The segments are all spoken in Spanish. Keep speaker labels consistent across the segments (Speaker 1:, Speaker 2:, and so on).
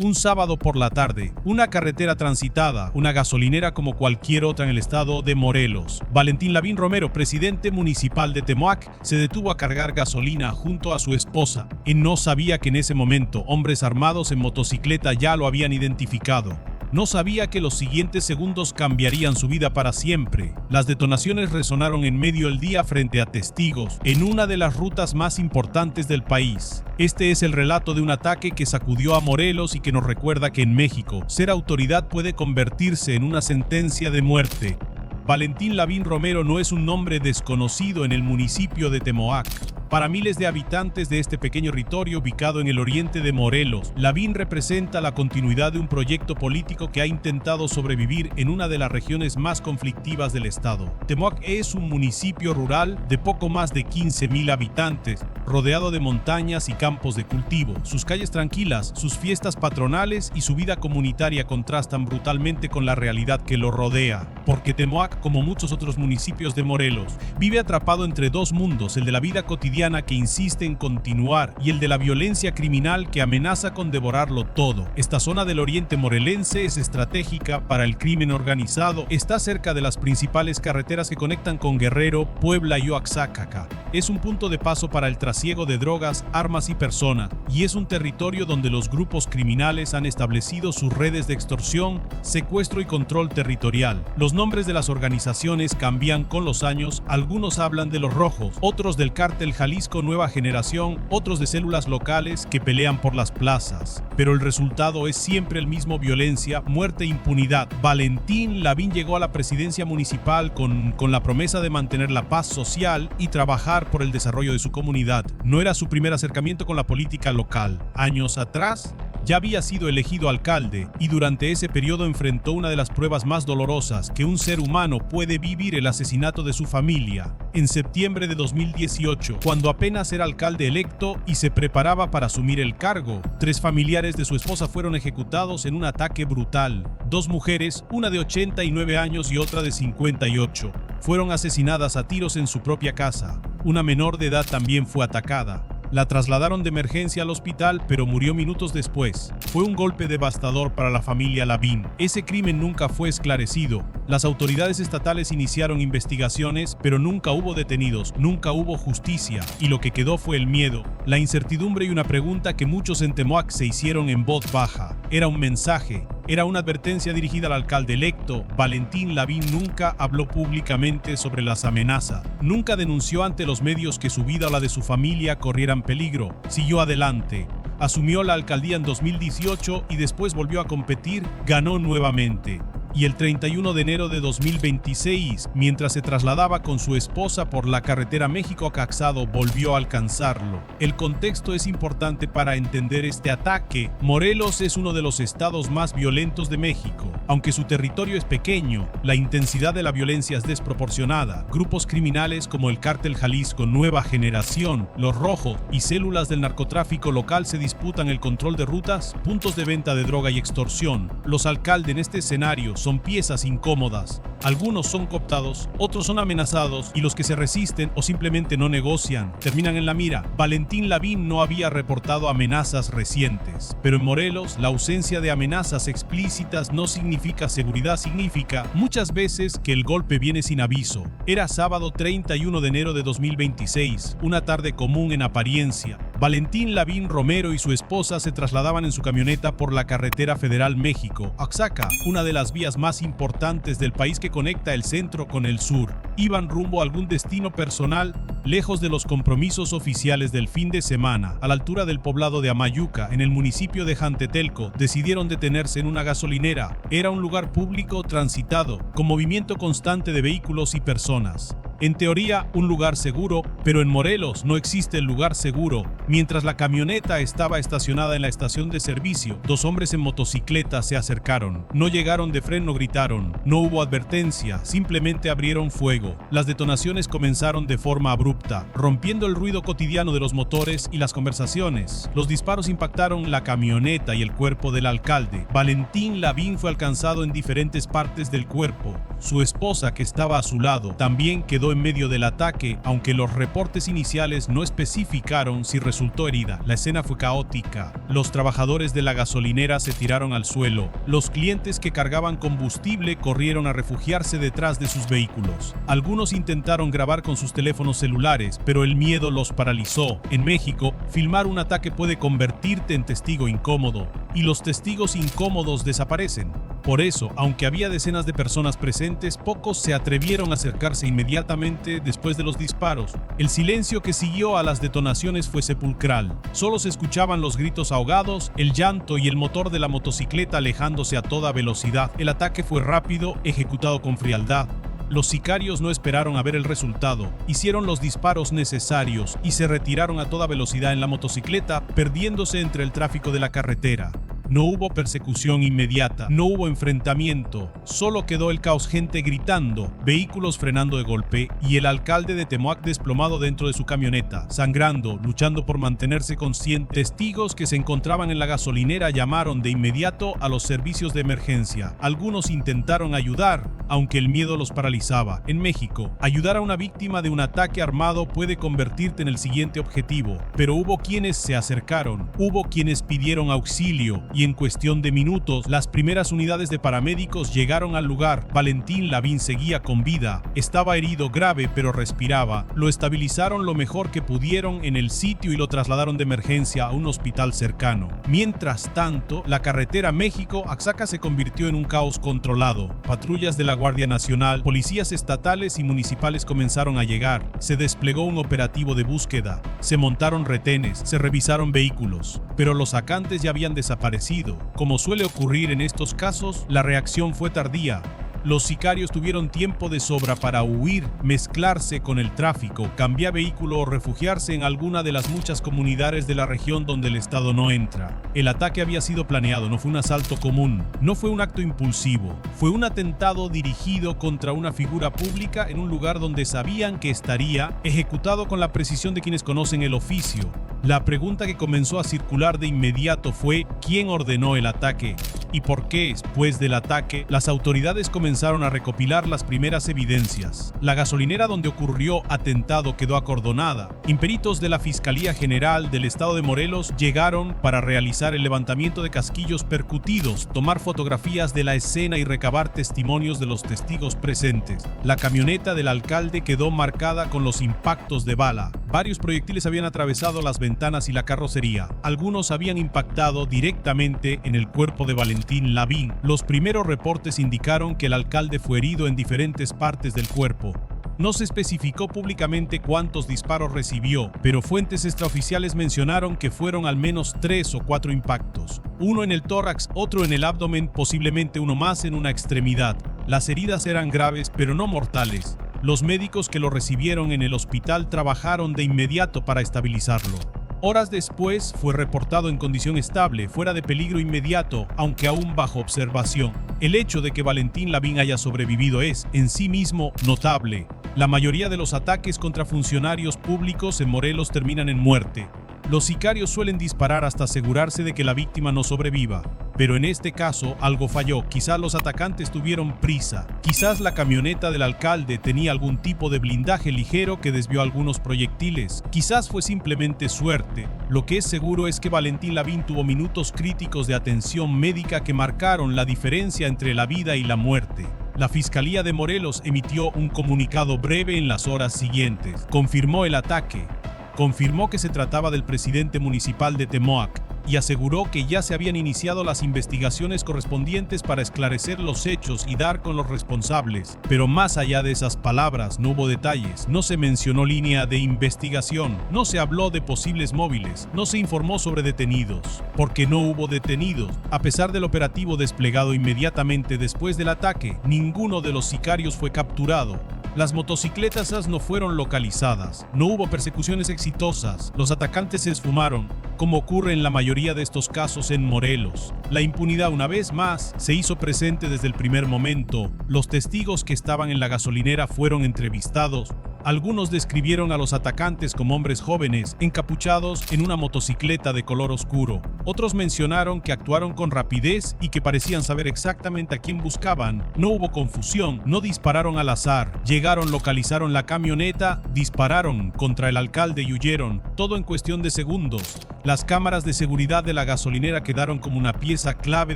Speaker 1: Un sábado por la tarde, una carretera transitada, una gasolinera como cualquier otra en el estado de Morelos. Valentín Lavín Romero, presidente municipal de Temoac, se detuvo a cargar gasolina junto a su esposa. Él no sabía que en ese momento hombres armados en motocicleta ya lo habían identificado. No sabía que los siguientes segundos cambiarían su vida para siempre. Las detonaciones resonaron en medio del día frente a testigos, en una de las rutas más importantes del país. Este es el relato de un ataque que sacudió a Morelos y que nos recuerda que en México, ser autoridad puede convertirse en una sentencia de muerte. Valentín Lavín Romero no es un nombre desconocido en el municipio de Temoac. Para miles de habitantes de este pequeño territorio ubicado en el oriente de Morelos, Lavín representa la continuidad de un proyecto político que ha intentado sobrevivir en una de las regiones más conflictivas del estado. Temoac es un municipio rural de poco más de 15,000 habitantes, rodeado de montañas y campos de cultivo. Sus calles tranquilas, sus fiestas patronales y su vida comunitaria contrastan brutalmente con la realidad que lo rodea. Porque Temoac, como muchos otros municipios de Morelos, vive atrapado entre dos mundos, el de la vida cotidiana que insiste en continuar y el de la violencia criminal que amenaza con devorarlo todo. Esta zona del oriente morelense es estratégica para el crimen organizado, está cerca de las principales carreteras que conectan con Guerrero, Puebla y Oaxaca. Es un punto de paso para el trasiego de drogas, armas y personas, y es un territorio donde los grupos criminales han establecido sus redes de extorsión, secuestro y control territorial. Los nombres de las organizaciones cambian con los años, algunos hablan de los rojos, otros del cártel Jalisco Nueva Generación, otros de células locales que pelean por las plazas. Pero el resultado es siempre el mismo: violencia, muerte e impunidad. Valentín Lavín llegó a la presidencia municipal con la promesa de mantener la paz social y trabajar por el desarrollo de su comunidad. No era su primer acercamiento con la política local. Años atrás, ya había sido elegido alcalde y durante ese periodo enfrentó una de las pruebas más dolorosas que un ser humano puede vivir: el asesinato de su familia. En septiembre de 2018, cuando apenas era alcalde electo y se preparaba para asumir el cargo, 3 familiares de su esposa fueron ejecutados en un ataque brutal. 2 mujeres, una de 89 años y otra de 58, fueron asesinadas a tiros en su propia casa. Una menor de edad también fue atacada. La trasladaron de emergencia al hospital, pero murió minutos después. Fue un golpe devastador para la familia Lavín. Ese crimen nunca fue esclarecido. Las autoridades estatales iniciaron investigaciones, pero nunca hubo detenidos, nunca hubo justicia. Y lo que quedó fue el miedo, la incertidumbre y una pregunta que muchos en Temoac se hicieron en voz baja. Era un mensaje. Era una advertencia dirigida al alcalde electo. Valentín Lavín nunca habló públicamente sobre las amenazas. Nunca denunció ante los medios que su vida o la de su familia corrieran peligro. Siguió adelante. Asumió la alcaldía en 2018 y después volvió a competir. Ganó nuevamente. Y el 31 de enero de 2026, mientras se trasladaba con su esposa por la carretera México-Caxado, volvió a alcanzarlo. El contexto es importante para entender este ataque. Morelos es uno de los estados más violentos de México. Aunque su territorio es pequeño, la intensidad de la violencia es desproporcionada. Grupos criminales como el cártel Jalisco Nueva Generación, los Rojos y células del narcotráfico local se disputan el control de rutas, puntos de venta de droga y extorsión. Los alcaldes en este escenario son piezas incómodas. Algunos son cooptados, otros son amenazados y los que se resisten o simplemente no negocian terminan en la mira. Valentín Lavín no había reportado amenazas recientes, pero en Morelos la ausencia de amenazas explícitas no significa seguridad, significa muchas veces que el golpe viene sin aviso. Era sábado 31 de enero de 2026, una tarde común en apariencia. Valentín Lavín Romero y su esposa se trasladaban en su camioneta por la carretera federal México-Oaxaca, una de las vías más importantes del país que conecta el centro con el sur. Iban rumbo a algún destino personal, lejos de los compromisos oficiales del fin de semana. A la altura del poblado de Amayuca, en el municipio de Jantetelco, decidieron detenerse en una gasolinera. Era un lugar público transitado, con movimiento constante de vehículos y personas. En teoría, un lugar seguro, pero en Morelos no existe el lugar seguro. Mientras la camioneta estaba estacionada en la estación de servicio, 2 hombres en motocicleta se acercaron. No llegaron de freno, gritaron. No hubo advertencia, simplemente abrieron fuego. Las detonaciones comenzaron de forma abrupta, rompiendo el ruido cotidiano de los motores y las conversaciones. Los disparos impactaron la camioneta y el cuerpo del alcalde. Valentín Lavín fue alcanzado en diferentes partes del cuerpo. Su esposa, que estaba a su lado, también quedó quedó en medio del ataque, aunque los reportes iniciales no especificaron si resultó herida. La escena fue caótica. Los trabajadores de la gasolinera se tiraron al suelo. Los clientes que cargaban combustible corrieron a refugiarse detrás de sus vehículos. Algunos intentaron grabar con sus teléfonos celulares, pero el miedo los paralizó. En México, filmar un ataque puede convertirte en testigo incómodo, y los testigos incómodos desaparecen. Por eso, aunque había decenas de personas presentes, pocos se atrevieron a acercarse inmediatamente después de los disparos. El silencio que siguió a las detonaciones fue sepulcral. Solo se escuchaban los gritos ahogados, el llanto y el motor de la motocicleta alejándose a toda velocidad. El ataque fue rápido, ejecutado con frialdad. Los sicarios no esperaron a ver el resultado, hicieron los disparos necesarios y se retiraron a toda velocidad en la motocicleta, perdiéndose entre el tráfico de la carretera. No hubo persecución inmediata, no hubo enfrentamiento, solo quedó el caos, gente gritando, vehículos frenando de golpe y el alcalde de Temoac desplomado dentro de su camioneta, sangrando, luchando por mantenerse consciente. Testigos que se encontraban en la gasolinera llamaron de inmediato a los servicios de emergencia. Algunos intentaron ayudar, aunque el miedo los paralizaba. En México, ayudar a una víctima de un ataque armado puede convertirte en el siguiente objetivo, pero hubo quienes se acercaron, hubo quienes pidieron auxilio, y en cuestión de minutos, las primeras unidades de paramédicos llegaron al lugar. Valentín Lavín seguía con vida, estaba herido grave pero respiraba. Lo estabilizaron lo mejor que pudieron en el sitio y lo trasladaron de emergencia a un hospital cercano. Mientras tanto, la carretera México-Oaxaca se convirtió en un caos controlado. Patrullas de la Guardia Nacional, policías estatales y municipales comenzaron a llegar. Se desplegó un operativo de búsqueda, se montaron retenes, se revisaron vehículos, pero los atacantes ya habían desaparecido. Como suele ocurrir en estos casos, la reacción fue tardía. Los sicarios tuvieron tiempo de sobra para huir, mezclarse con el tráfico, cambiar vehículo o refugiarse en alguna de las muchas comunidades de la región donde el Estado no entra. El ataque había sido planeado, no fue un asalto común, no fue un acto impulsivo, fue un atentado dirigido contra una figura pública en un lugar donde sabían que estaría, ejecutado con la precisión de quienes conocen el oficio. La pregunta que comenzó a circular de inmediato fue ¿quién ordenó el ataque? ¿Y por qué, después del ataque, las autoridades comenzaron a recopilar las primeras evidencias? La gasolinera donde ocurrió atentado quedó acordonada. Peritos de la Fiscalía General del Estado de Morelos llegaron para realizar el levantamiento de casquillos percutidos, tomar fotografías de la escena y recabar testimonios de los testigos presentes. La camioneta del alcalde quedó marcada con los impactos de bala. Varios proyectiles habían atravesado las ventanas y la carrocería. Algunos habían impactado directamente en el cuerpo de Valentín Lavín. Los primeros reportes indicaron que el alcalde fue herido en diferentes partes del cuerpo. No se especificó públicamente cuántos disparos recibió, pero fuentes extraoficiales mencionaron que fueron al menos 3 o 4 impactos. Uno en el tórax, otro en el abdomen, posiblemente uno más en una extremidad. Las heridas eran graves, pero no mortales. Los médicos que lo recibieron en el hospital trabajaron de inmediato para estabilizarlo. Horas después fue reportado en condición estable, fuera de peligro inmediato, aunque aún bajo observación. El hecho de que Valentín Lavín haya sobrevivido es, en sí mismo, notable. La mayoría de los ataques contra funcionarios públicos en Morelos terminan en muerte. Los sicarios suelen disparar hasta asegurarse de que la víctima no sobreviva. Pero en este caso algo falló. Quizás los atacantes tuvieron prisa. Quizás la camioneta del alcalde tenía algún tipo de blindaje ligero que desvió algunos proyectiles. Quizás fue simplemente suerte. Lo que es seguro es que Valentín Lavín tuvo minutos críticos de atención médica que marcaron la diferencia entre la vida y la muerte. La Fiscalía de Morelos emitió un comunicado breve en las horas siguientes. Confirmó el ataque. Confirmó que se trataba del presidente municipal de Temoac y aseguró que ya se habían iniciado las investigaciones correspondientes para esclarecer los hechos y dar con los responsables. Pero más allá de esas palabras no hubo detalles, no se mencionó línea de investigación, no se habló de posibles móviles, no se informó sobre detenidos, porque no hubo detenidos. A pesar del operativo desplegado inmediatamente después del ataque, ninguno de los sicarios fue capturado. Las motocicletas no fueron localizadas, no hubo persecuciones exitosas, los atacantes se esfumaron, como ocurre en la mayoría de estos casos en Morelos. La impunidad una vez más se hizo presente desde el primer momento. Los testigos que estaban en la gasolinera fueron entrevistados, Algunos describieron a los atacantes como hombres jóvenes, encapuchados en una motocicleta de color oscuro. Otros mencionaron que actuaron con rapidez y que parecían saber exactamente a quién buscaban. No hubo confusión, no dispararon al azar. Llegaron, localizaron la camioneta, dispararon contra el alcalde y huyeron, todo en cuestión de segundos. Las cámaras de seguridad de la gasolinera quedaron como una pieza clave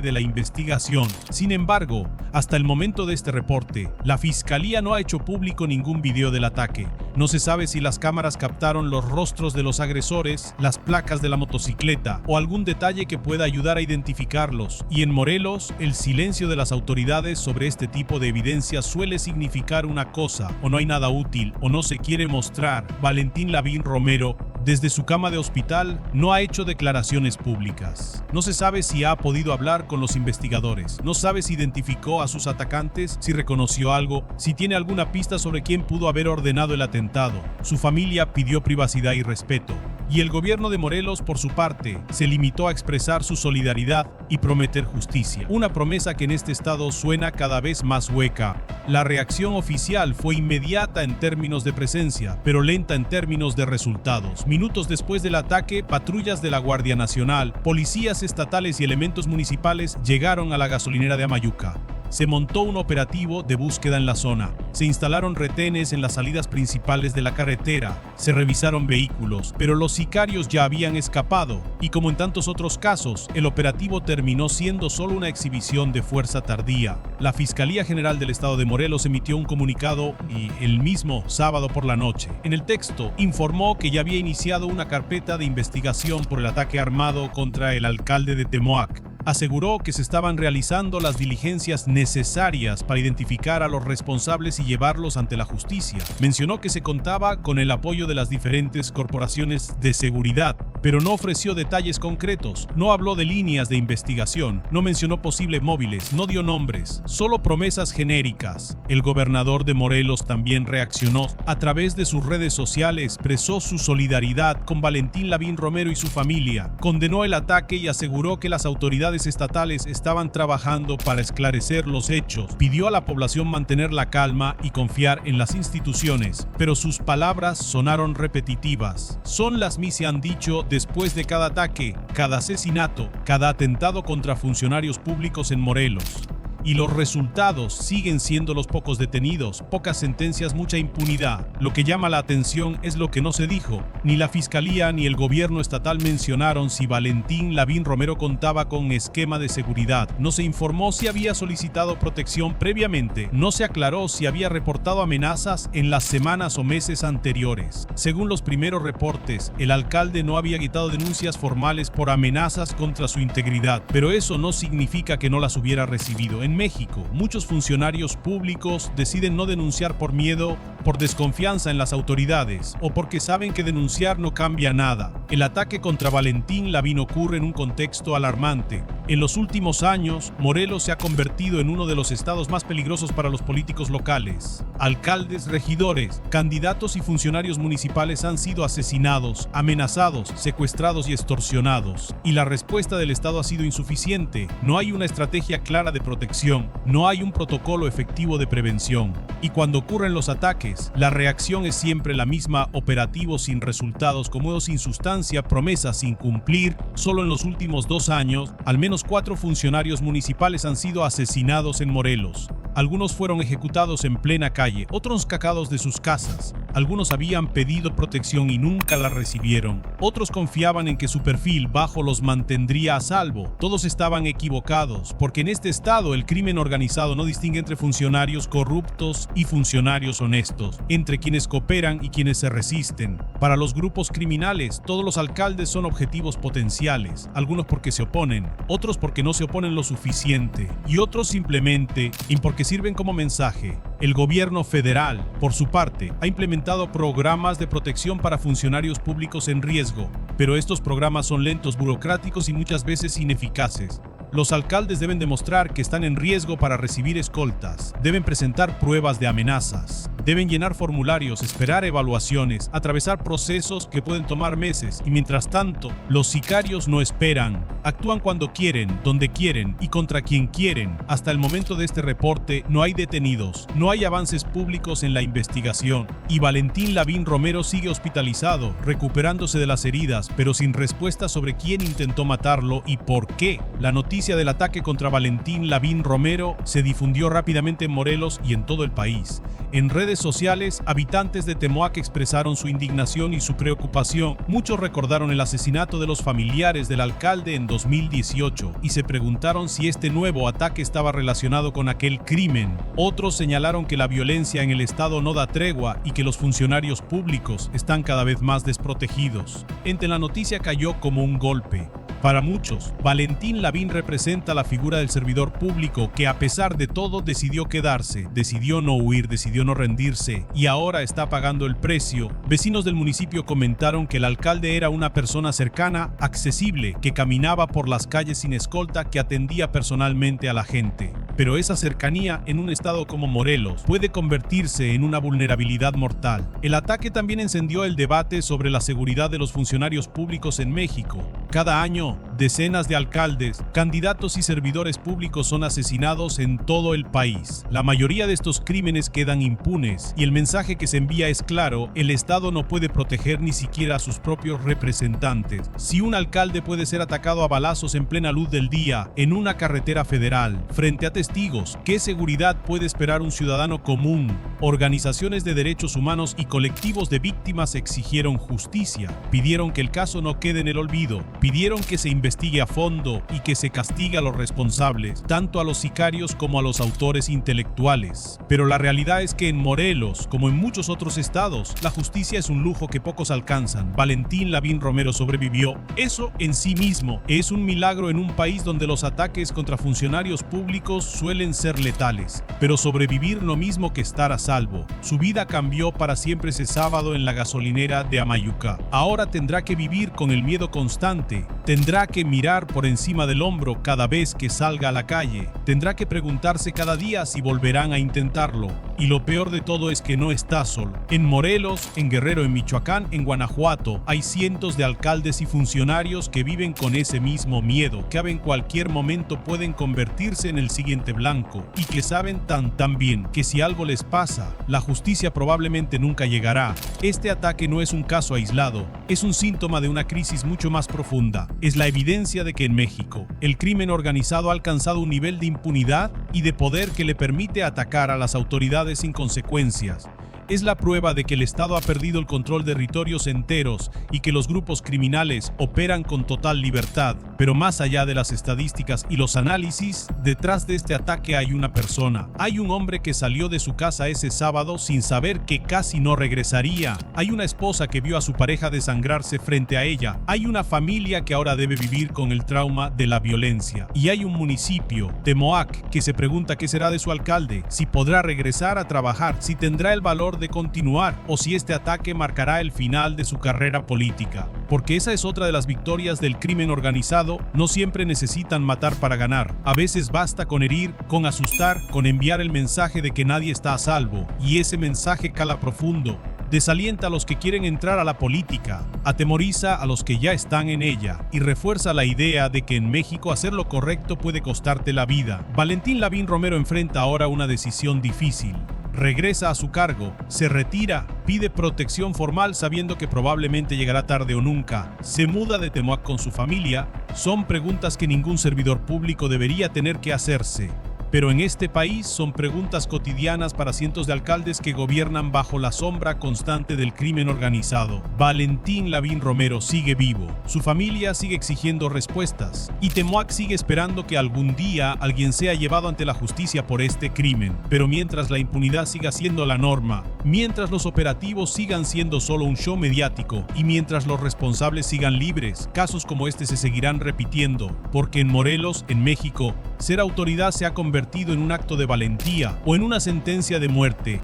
Speaker 1: de la investigación. Sin embargo, hasta el momento de este reporte, la fiscalía no ha hecho público ningún video del ataque. No se sabe si las cámaras captaron los rostros de los agresores, las placas de la motocicleta o algún detalle que pueda ayudar a identificarlos. Y en Morelos, el silencio de las autoridades sobre este tipo de evidencia suele significar una cosa: o no hay nada útil o no se quiere mostrar. Valentín Lavín Romero, desde su cama de hospital, no ha hecho declaraciones públicas. No se sabe si ha podido hablar con los investigadores. No sabe si identificó a sus atacantes, si reconoció algo, si tiene alguna pista sobre quién pudo haber ordenado el atentado. Su familia pidió privacidad y respeto. Y el gobierno de Morelos, por su parte, se limitó a expresar su solidaridad y prometer justicia. Una promesa que en este estado suena cada vez más hueca. La reacción oficial fue inmediata en términos de presencia, pero lenta en términos de resultados. Minutos después del ataque, patrullas de la Guardia Nacional, policías estatales y elementos municipales llegaron a la gasolinera de Amayuca. Se montó un operativo de búsqueda en la zona. Se instalaron retenes en las salidas principales de la carretera. Se revisaron vehículos, pero los sicarios ya habían escapado. Y como en tantos otros casos, el operativo terminó siendo solo una exhibición de fuerza tardía. La Fiscalía General del Estado de Morelos emitió un comunicado el mismo sábado por la noche. En el texto, informó que ya había iniciado una carpeta de investigación por el ataque armado contra el alcalde de Temoac. Aseguró que se estaban realizando las diligencias necesarias para identificar a los responsables y llevarlos ante la justicia. Mencionó que se contaba con el apoyo de las diferentes corporaciones de seguridad, pero no ofreció detalles concretos. No habló de líneas de investigación, no mencionó posibles móviles, no dio nombres, solo promesas genéricas. El gobernador de Morelos también reaccionó. A través de sus redes sociales expresó su solidaridad con Valentín Lavín Romero y su familia. Condenó el ataque y aseguró que las autoridades estatales estaban trabajando para esclarecer los hechos. Pidió a la población mantener la calma y confiar en las instituciones, pero sus palabras sonaron repetitivas. Son las mismas que han dicho después de cada ataque, cada asesinato, cada atentado contra funcionarios públicos en Morelos. Y los resultados siguen siendo los pocos detenidos, pocas sentencias, mucha impunidad. Lo que llama la atención es lo que no se dijo. Ni la fiscalía ni el gobierno estatal mencionaron si Valentín Lavín Romero contaba con esquema de seguridad. No se informó si había solicitado protección previamente. No se aclaró si había reportado amenazas en las semanas o meses anteriores. Según los primeros reportes, el alcalde no había quitado denuncias formales por amenazas contra su integridad, pero eso no significa que no las hubiera recibido. En México, muchos funcionarios públicos deciden no denunciar por miedo, por desconfianza en las autoridades o porque saben que denunciar no cambia nada. El ataque contra Valentín Lavín ocurre en un contexto alarmante. En los últimos años, Morelos se ha convertido en uno de los estados más peligrosos para los políticos locales. Alcaldes, regidores, candidatos y funcionarios municipales han sido asesinados, amenazados, secuestrados y extorsionados. Y la respuesta del Estado ha sido insuficiente. No hay una estrategia clara de protección, no hay un protocolo efectivo de prevención. Y cuando ocurren los ataques, la reacción es siempre la misma: operativos sin resultados, comunicos sin sustancia, promesas sin cumplir. Solo en los últimos 2 años, al menos 4 funcionarios municipales han sido asesinados en Morelos. Algunos fueron ejecutados en plena calle, otros sacados de sus casas. Algunos habían pedido protección y nunca la recibieron. Otros confiaban en que su perfil bajo los mantendría a salvo. Todos estaban equivocados, porque en este estado el crimen organizado no distingue entre funcionarios corruptos y funcionarios honestos, entre quienes cooperan y quienes se resisten. Para los grupos criminales, todos los alcaldes son objetivos potenciales, algunos porque se oponen, otros porque no se oponen lo suficiente, y otros simplemente porque sirven como mensaje. El gobierno federal, por su parte, ha implementado programas de protección para funcionarios públicos en riesgo, pero estos programas son lentos, burocráticos y muchas veces ineficaces. Los alcaldes deben demostrar que están en riesgo para recibir escoltas, deben presentar pruebas de amenazas, deben llenar formularios, esperar evaluaciones, atravesar procesos que pueden tomar meses y mientras tanto, los sicarios no esperan, actúan cuando quieren, donde quieren y contra quien quieren. Hasta el momento de este reporte no hay detenidos, no hay avances públicos en la investigación y Valentín Lavín Romero sigue hospitalizado, recuperándose de las heridas, pero sin respuesta sobre quién intentó matarlo y por qué. La noticia del ataque contra Valentín Lavín Romero se difundió rápidamente en Morelos y en todo el país. En redes sociales, habitantes de Temoac expresaron su indignación y su preocupación. Muchos recordaron el asesinato de los familiares del alcalde en 2018 y se preguntaron si este nuevo ataque estaba relacionado con aquel crimen. Otros señalaron que la violencia en el estado no da tregua y que los funcionarios públicos están cada vez más desprotegidos. La noticia cayó como un golpe. Para muchos, Valentín Lavín representa la figura del servidor público que a pesar de todo decidió quedarse, decidió no huir, decidió no rendirse y ahora está pagando el precio. Vecinos del municipio comentaron que el alcalde era una persona cercana, accesible, que caminaba por las calles sin escolta, que atendía personalmente a la gente. Pero esa cercanía en un estado como Morelos puede convertirse en una vulnerabilidad mortal. El ataque también encendió el debate sobre la seguridad de los funcionarios públicos en México. Cada año, decenas de alcaldes, candidatos y servidores públicos son asesinados en todo el país. La mayoría de estos crímenes quedan impunes y el mensaje que se envía es claro: el Estado no puede proteger ni siquiera a sus propios representantes. Si un alcalde puede ser atacado a balazos en plena luz del día, en una carretera federal, frente a testigos, ¿qué seguridad puede esperar un ciudadano común? Organizaciones de derechos humanos y colectivos de víctimas exigieron justicia, pidieron que el caso no quede en el olvido, pidieron que se investigue a fondo y que se castigue a los responsables, tanto a los sicarios como a los autores intelectuales. Pero la realidad es que en Morelos, como en muchos otros estados, la justicia es un lujo que pocos alcanzan. Valentín Lavín Romero sobrevivió. Eso en sí mismo es un milagro en un país donde los ataques contra funcionarios públicos suelen ser letales. Pero sobrevivir lo mismo que estar a salvo. Su vida cambió para siempre ese sábado en la gasolinera de Amayuca. Ahora tendrá que vivir con el miedo constante. Tendrá que mirar por encima del hombro cada vez que salga a la calle. Tendrá que preguntarse cada día si volverán a intentarlo. Y lo peor de todo es que no está solo. En Morelos, en Guerrero, en Michoacán, en Guanajuato, hay cientos de alcaldes y funcionarios que viven con ese mismo miedo, que en cualquier momento pueden convertirse en el siguiente blanco y que saben tan bien que si algo les pasa, la justicia probablemente nunca llegará. Este ataque no es un caso aislado, es un síntoma de una crisis mucho más profunda. Es la evidencia de que en México, el crimen organizado ha alcanzado un nivel de impunidad y de poder que le permite atacar a las autoridades sin consecuencias. Es la prueba de que el Estado ha perdido el control de territorios enteros y que los grupos criminales operan con total libertad. Pero más allá de las estadísticas y los análisis, detrás de este ataque hay una persona. Hay un hombre que salió de su casa ese sábado sin saber que casi no regresaría. Hay una esposa que vio a su pareja desangrarse frente a ella. Hay una familia que ahora debe vivir con el trauma de la violencia. Y hay un municipio, Temoac, que se pregunta qué será de su alcalde, si podrá regresar a trabajar, si tendrá el valor de continuar o si este ataque marcará el final de su carrera política. Porque esa es otra de las victorias del crimen organizado. No siempre necesitan matar para ganar. A veces basta con herir, con asustar, con enviar el mensaje de que nadie está a salvo. Y ese mensaje cala profundo. Desalienta a los que quieren entrar a la política, atemoriza a los que ya están en ella y refuerza la idea de que en México hacer lo correcto puede costarte la vida. Valentín Lavín Romero enfrenta ahora una decisión difícil. Regresa a su cargo, se retira, pide protección formal sabiendo que probablemente llegará tarde o nunca, se muda de Temoac con su familia. Son preguntas que ningún servidor público debería tener que hacerse. Pero en este país son preguntas cotidianas para cientos de alcaldes que gobiernan bajo la sombra constante del crimen organizado. Valentín Lavín Romero sigue vivo, su familia sigue exigiendo respuestas y Temoac sigue esperando que algún día alguien sea llevado ante la justicia por este crimen. Pero mientras la impunidad siga siendo la norma, mientras los operativos sigan siendo solo un show mediático y mientras los responsables sigan libres, casos como este se seguirán repitiendo, porque en Morelos, en México, ser autoridad se ha convertido en un acto de valentía o en una sentencia de muerte.